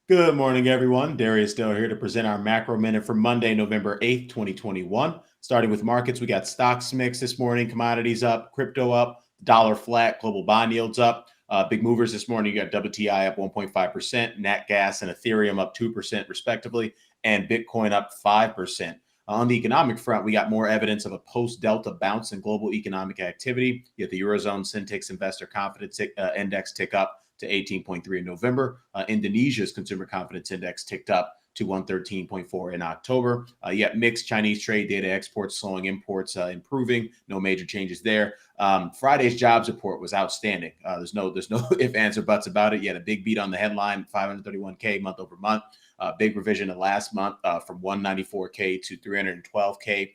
Good morning, everyone. Darius Dale here to present our macro minute for Monday, November 8th, 2021. Starting with markets, we got stocks mixed this morning, commodities up, crypto up, dollar flat, global bond yields up. Big movers this morning, you got WTI up 1.5%, nat gas and Ethereum up 2% respectively, and Bitcoin up 5%. On the economic front, we got more evidence of a post-Delta bounce in global economic activity. You have the Eurozone Syntex Investor Confidence Index tick up to 18.3 in November. Indonesia's consumer confidence index ticked up to 113.4 in October. Yet mixed Chinese trade data, exports slowing, imports improving. No major changes there. Friday's jobs report was outstanding. There's no if, ands, or buts about it. You had a big beat on the headline, 531K month over month. Big revision of last month from 194K to 312K.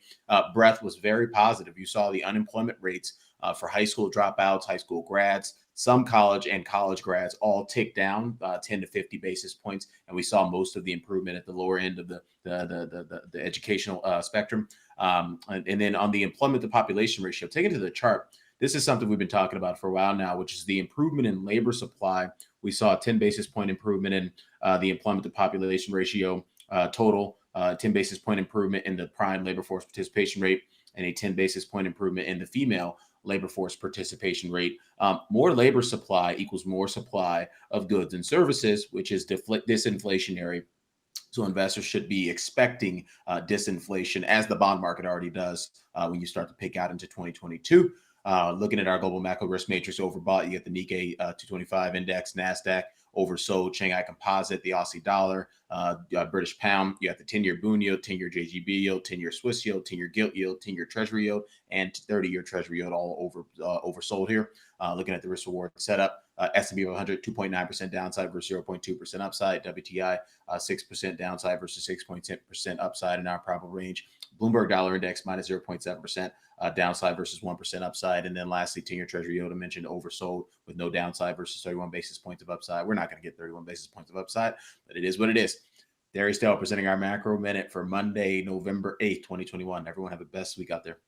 Breadth was very positive. You saw the unemployment rates for high school dropouts, high school grads, some college and college grads all tick down 10 to 50 basis points. And we saw most of the improvement at the lower end of the educational spectrum. And then on the employment to population ratio, take it to the chart. This is something we've been talking about for a while now, which is the improvement in labor supply. We saw a 10 basis point improvement in the employment to population ratio total, 10 basis point improvement in the prime labor force participation rate, and a 10 basis point improvement in the female labor force participation rate. More labor supply equals more supply of goods and services, which is disinflationary. So investors should be expecting disinflation, as the bond market already does when you start to pick out into 2022. Looking at our global macro risk matrix, overbought, you get the Nikkei 225 index, NASDAQ oversold, Shanghai Composite, the Aussie dollar, British pound. You got the 10-year bond yield, 10-year JGB yield, 10-year Swiss yield, 10-year gilt yield, 10-year Treasury yield, and 30-year Treasury yield all oversold here. Looking at the risk reward setup, S&P 500 2.9% downside versus 0.2% upside. WTI 6% downside versus 6.10% upside in our probable range. Bloomberg Dollar Index minus 0.7%. Downside versus 1% upside. And then lastly, 10-year Treasury yield, I mentioned, oversold with no downside versus 31 basis points of upside. We're not going to get 31 basis points of upside, but it is what it is. Darius Dale presenting our macro minute for Monday, November 8th, 2021. Everyone have the best week out there.